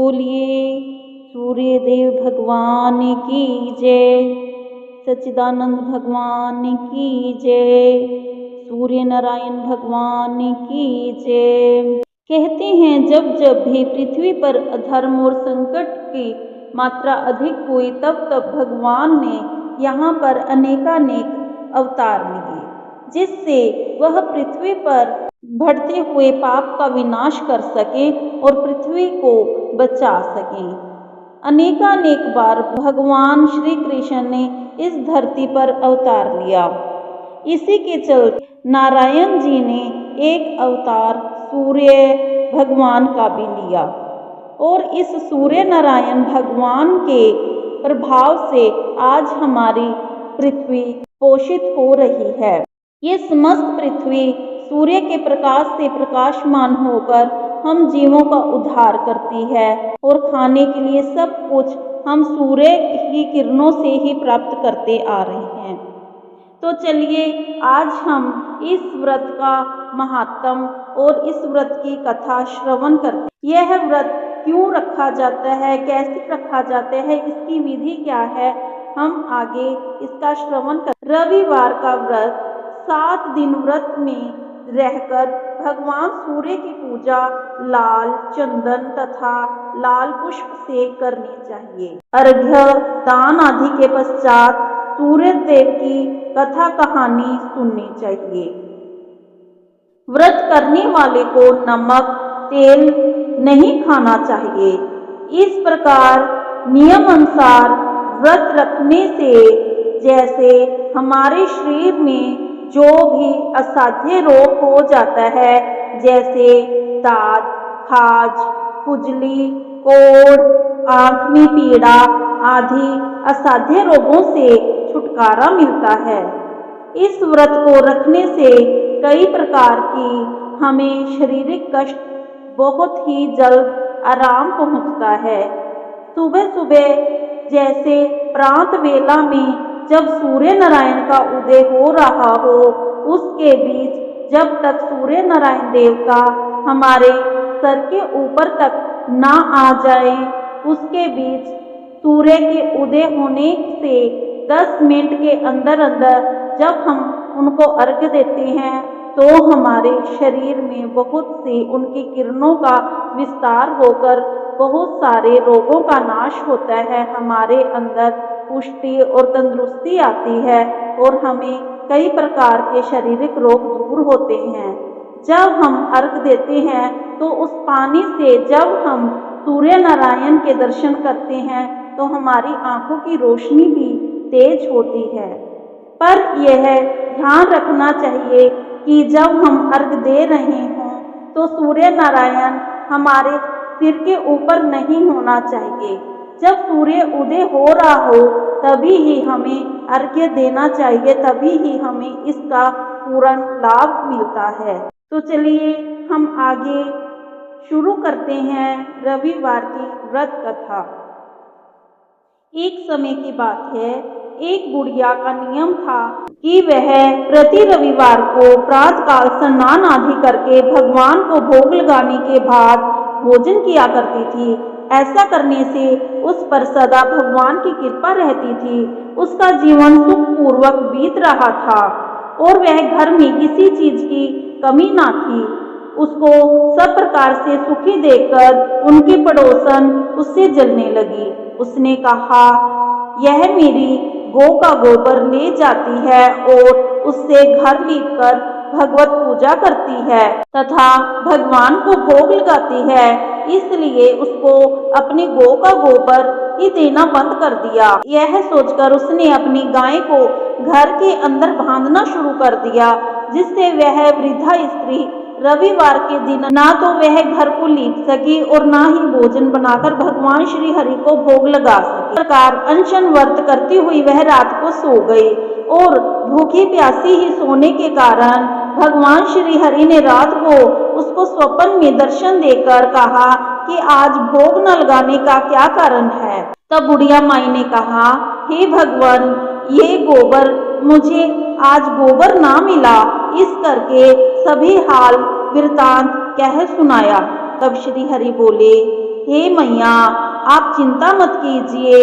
बोलिए सूर्य देव भगवान की जय, सच्चिदानंद भगवान की जय, सूर्य नारायण भगवान की जय। कहते हैं जब जब भी पृथ्वी पर अधर्म और संकट की मात्रा अधिक हुई तब तब भगवान ने यहाँ पर अनेकानेक अवतार लिए, जिससे वह पृथ्वी पर बढ़ते हुए पाप का विनाश कर सके और पृथ्वी को बचा सके। अनेकानेक बार भगवान श्री कृष्ण ने इस धरती पर अवतार लिया। इसी के चलते नारायण जी ने एक अवतार सूर्य भगवान का भी लिया और इस सूर्य नारायण भगवान के प्रभाव से आज हमारी पृथ्वी पोषित हो रही है। ये समस्त पृथ्वी सूर्य के प्रकाश से प्रकाशमान होकर हम जीवों का उद्धार करती है और खाने के लिए सब कुछ हम सूर्य की किरणों से ही प्राप्त करते आ रहे हैं। तो चलिए आज हम इस व्रत का महात्म और इस व्रत की कथा श्रवण करते हैं। यह व्रत क्यों रखा जाता है, कैसे रखा जाता है, इसकी विधि क्या है, हम आगे इसका श्रवण कर। रविवार का व्रत 7 दिन व्रत में रहकर भगवान सूर्य की पूजा लाल चंदन तथा लाल पुष्प से करनी चाहिए। अर्घ्य दान आदि के पश्चात सूर्य देव की कथा कहानी सुननी चाहिए। व्रत करने वाले को नमक तेल नहीं खाना चाहिए। इस प्रकार नियम अनुसार व्रत रखने से जैसे हमारे शरीर में जो भी असाध्य रोग हो जाता है, जैसे दाद, खाज, खुजली, कोढ़, आँख में पीड़ा आदि असाध्य रोगों से छुटकारा मिलता है। इस व्रत को रखने से कई प्रकार की हमें शारीरिक कष्ट बहुत ही जल्द आराम पहुंचता है। सुबह सुबह जैसे प्रात वेला में जब सूर्य नारायण का उदय हो रहा हो, उसके बीच जब तक सूर्य नारायण देवता हमारे सर के ऊपर तक ना आ जाए, उसके बीच सूर्य के उदय होने से 10 मिनट के अंदर अंदर जब हम उनको अर्घ्य देते हैं तो हमारे शरीर में बहुत से उनकी किरणों का विस्तार होकर बहुत सारे रोगों का नाश होता है। हमारे अंदर पुष्टि और तंदुरुस्ती आती है और हमें कई प्रकार के शारीरिक रोग दूर होते हैं। जब हम अर्घ्य देते हैं तो उस पानी से जब हम सूर्य नारायण के दर्शन करते हैं तो हमारी आंखों की रोशनी भी तेज होती है। पर यह ध्यान रखना चाहिए कि जब हम अर्घ्य दे रहे हों तो सूर्य नारायण हमारे सिर के ऊपर नहीं होना चाहिए। जब सूर्य उदय हो रहा हो तभी ही हमें अर्घ्य देना चाहिए, तभी ही हमें इसका पूर्ण लाभ मिलता है। तो चलिए हम आगे शुरू करते हैं रविवार की व्रत कथा। एक समय की बात है, एक बुढ़िया का नियम था कि वह प्रति रविवार को प्रातःकाल स्नान आदि करके भगवान को भोग लगाने के बाद भोजन किया करती थी। ऐसा करने से उस पर सदा भगवान की कृपा रहती थी। उसका जीवन सुखपूर्वक बीत रहा था और वह घर में किसी चीज की कमी ना थी। उसको सब प्रकार से सुखी देखकर उनकी पड़ोसन उससे जलने लगी। उसने कहा, यह मेरी गौ का गोबर ले जाती है और उससे घर लीपकर भगवत पूजा करती है तथा भगवान को भोग लगाती है, इसलिए उसको अपनी गौ का गोबर ही देना बंद कर दिया। यह सोचकर उसने अपनी गाय को घर के अंदर बांधना शुरू कर दिया, जिससे वह वृद्धा स्त्री रविवार के दिन ना तो वह घर को लीप सकी और ना ही भोजन बनाकर भगवान श्री हरि को भोग लगा सकी। इस प्रकार अनशन व्रत करती हुई वह रात को सो गई और भूखी प्यासी ही सोने के कारण भगवान श्री हरि ने रात को उसको स्वप्न में दर्शन देकर कहा कि आज भोग न लगाने का क्या कारण है। तब बुढ़िया माई ने कहा, हे भगवान, ये गोबर मुझे आज गोबर ना मिला, इस करके सभी हाल वृतांत कह सुनाया। तब श्री हरि बोले, हे मैया, आप चिंता मत कीजिए,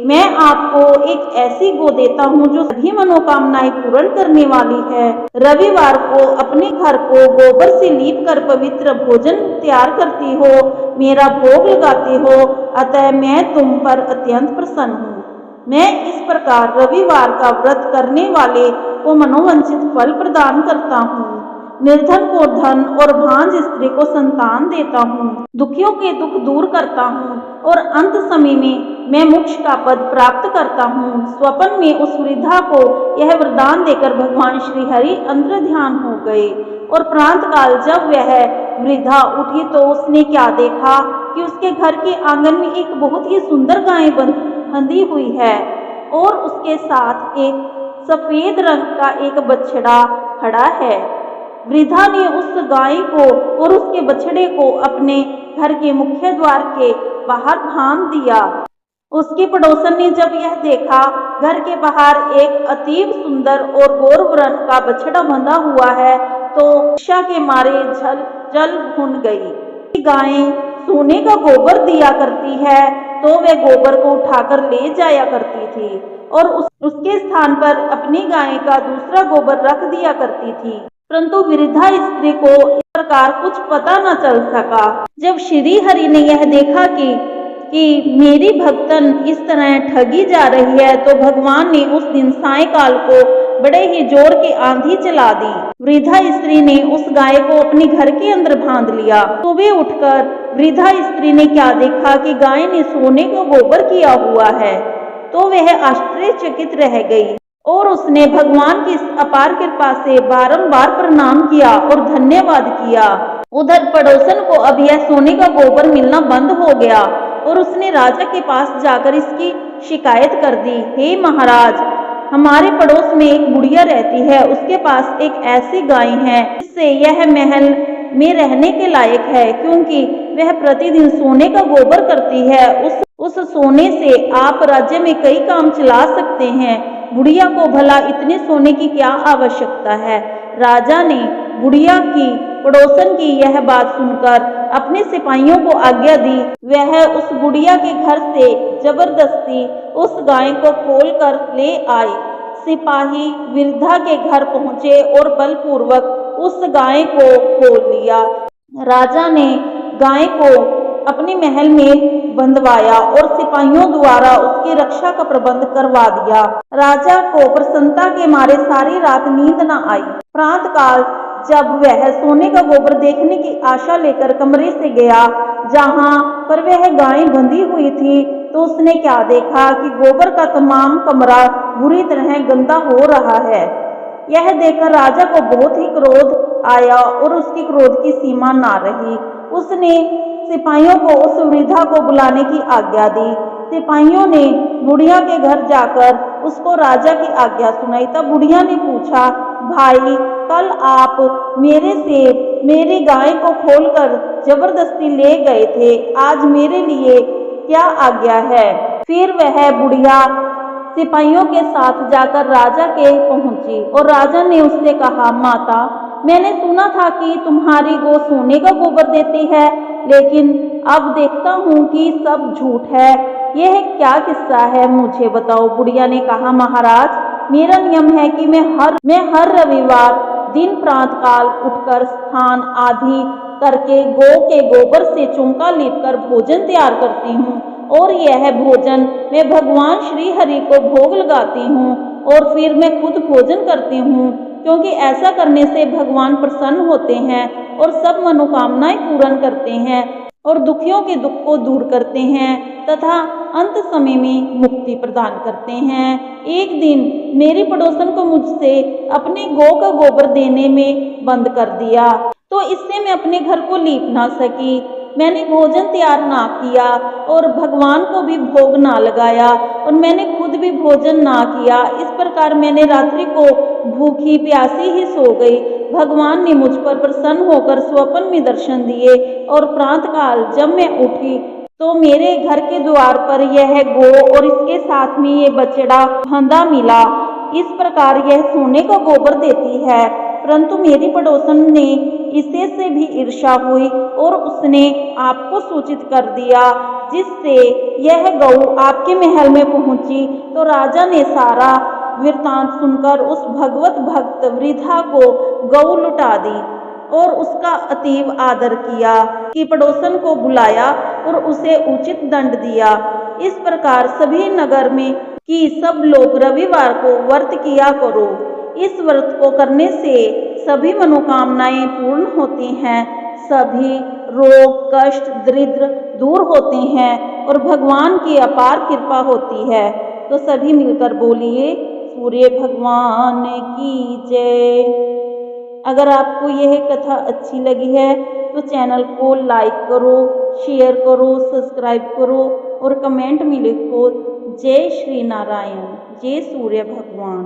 मैं आपको एक ऐसी गो देता हूँ जो सभी मनोकामनाएं पूर्ण करने वाली है। रविवार को अपने घर को गोबर से लीप कर पवित्र भोजन तैयार करती हो, मेरा भोग लगाती हो, अतः मैं तुम पर अत्यंत प्रसन्न हूँ। मैं इस प्रकार रविवार का व्रत करने वाले को मनोवांछित फल प्रदान करता हूँ। निर्धन को धन और भांज स्त्री को संतान देता हूँ, दुखियों के दुख दूर करता हूँ और अंत समय में मैं मोक्ष का पद प्राप्त करता हूँ। स्वप्न में उस वृद्धा को यह वरदान देकर भगवान श्री हरि अंतर ध्यान हो गए और प्रांत काल जब वह वृद्धा उठी तो उसने क्या देखा कि उसके घर के आंगन में एक बहुत ही सुंदर गाय बंधी हुई है और उसके साथ एक सफेद रंग का एक बछड़ा खड़ा है। वृद्धा ने उस गाय को और उसके बछड़े को अपने घर के मुख्य द्वार के बाहर बांध दिया। उसके पड़ोसन ने जब यह देखा, घर के बाहर एक अतीब सुंदर और गौर रंग का बछड़ा बंधा हुआ है, तो ईर्ष्या के मारे जल भुन गई। गाय सोने का गोबर दिया करती है, तो वह गोबर को उठाकर ले जाया करती थी और उसके स्थान पर अपनी गाय का दूसरा गोबर रख दिया करती थी। परंतु वृद्धा स्त्री को इस प्रकार कुछ पता न चल सका। जब श्री हरि ने यह देखा कि मेरी भक्तन इस तरह ठगी जा रही है, तो भगवान ने उस दिन सायंकाल को बड़े ही जोर की आंधी चला दी। वृद्धा स्त्री ने उस गाय को अपने घर के अंदर बांध लिया। सुबह उठकर वृद्धा स्त्री ने क्या देखा कि गाय ने सोने का गोबर किया हुआ है, तो वह आश्चर्यचकित रह गई और उसने भगवान की अपार कृपा से बारंबार प्रणाम किया और धन्यवाद किया। उधर पड़ोसन को अब यह सोने का गोबर मिलना बंद हो गया और उसने राजा के पास जाकर इसकी शिकायत कर दी। हे महाराज, हमारे पड़ोस में एक बुढ़िया रहती है, उसके पास एक ऐसी गाय है जिससे यह महल में रहने के लायक है, क्योंकि वह प्रतिदिन सोने का गोबर करती है। उस सोने से आप राज्य में कई काम चला सकते हैं। बुढ़िया को भला इतने सोने की क्या आवश्यकता है। राजा ने बुढ़िया की पड़ोसन की यह बात सुनकर अपने सिपाहियों को आज्ञा दी। वह उस बुढ़िया के घर से जबरदस्ती उस गाय को खोल कर ले आए। सिपाही वृद्धा के घर पहुंचे और बलपूर्वक उस गाय को खोल लिया। राजा ने गाय को अपने महल में बंधवाया और सिपाहियों द्वारा उसकी रक्षा का प्रबंध करवा दिया। राजा को प्रसन्नता के मारे सारी रात नींद न आई। प्रातः काल जब वह सोने का गोबर देखने की आशा लेकर कमरे से गया जहां पर वह गाय बंधी हुई थी, तो उसने क्या देखा कि गोबर का तमाम कमरा बुरी तरह गंदा हो रहा है। यह देखकर राजा को बहुत ही क्रोध आया और उसकी क्रोध की सीमा ना रही। उसने सिपाहियों को उस वृद्धा को बुलाने की आज्ञा दी। सिपाहियों ने बुढ़िया के घर जाकर उसको राजा की आज्ञा सुनाई। तब बुढ़िया ने पूछा, भाई, कल आप मेरे से मेरी गाय को खोलकर जबरदस्ती ले गए थे, आज मेरे लिए क्या आज्ञा है। फिर वह बुढ़िया सिपाहियों के साथ जाकर राजा के पहुंची और राजा ने उससे कहा, माता, मैंने सुना था कि तुम्हारी गौ सोने का गोबर देती है, लेकिन अब देखता हूँ कि सब झूठ है। यह क्या किस्सा है, मुझे बताओ। बुढ़िया ने कहा, महाराज, मेरा नियम है कि मैं हर रविवार दिन प्रातःकाल उठकर स्नान आदि करके गौ के गोबर से चौका लीपकर भोजन तैयार करती हूँ और यह भोजन मैं भगवान श्री हरि को भोग लगाती हूँ और फिर मैं खुद भोजन करती हूँ, क्योंकि ऐसा करने से भगवान प्रसन्न होते हैं और सब मनोकामनाएं पूर्ण करते हैं और दुखियों के दुख को दूर करते हैं तथा अंत समय में मुक्ति प्रदान करते हैं। एक दिन मेरी पड़ोसन को मुझसे अपने गौ का गोबर देने में बंद कर दिया, तो इससे मैं अपने घर को लीप ना सकी। मैंने भोजन तैयार ना किया और भगवान को भी भोग ना लगाया और मैंने खुद भी भोजन ना किया। इस प्रकार मैंने रात्रि को भूखी प्यासी ही सो गई। भगवान ने मुझ पर प्रसन्न होकर स्वप्न में दर्शन दिए और प्रातःकाल जब मैं उठी तो मेरे घर के द्वार पर यह गौ और इसके साथ में ये बछड़ा बंधा मिला। इस प्रकार यह सोने का गोबर देती है। परंतु मेरी पड़ोसन ने इसे से भी ईर्ष्या हुई और उसने आपको सूचित कर दिया, जिससे यह गऊ आपके महल में पहुंची। तो राजा ने सारा वृतांत सुनकर उस भगवत भक्त वृद्धा को गऊ लुटा दी और उसका अतीव आदर किया कि पड़ोसन को बुलाया और उसे उचित दंड दिया। इस प्रकार सभी नगर में कि सब लोग रविवार को व्रत किया करो। इस व्रत को करने से सभी मनोकामनाएं पूर्ण होती हैं, सभी रोग कष्ट दरिद्र दूर होते हैं और भगवान की अपार कृपा होती है। तो सभी मिलकर बोलिए सूर्य भगवान की जय। अगर आपको यह कथा अच्छी लगी है तो चैनल को लाइक करो, शेयर करो, सब्सक्राइब करो और कमेंट में लिखो जय श्री नारायण, जय सूर्य भगवान।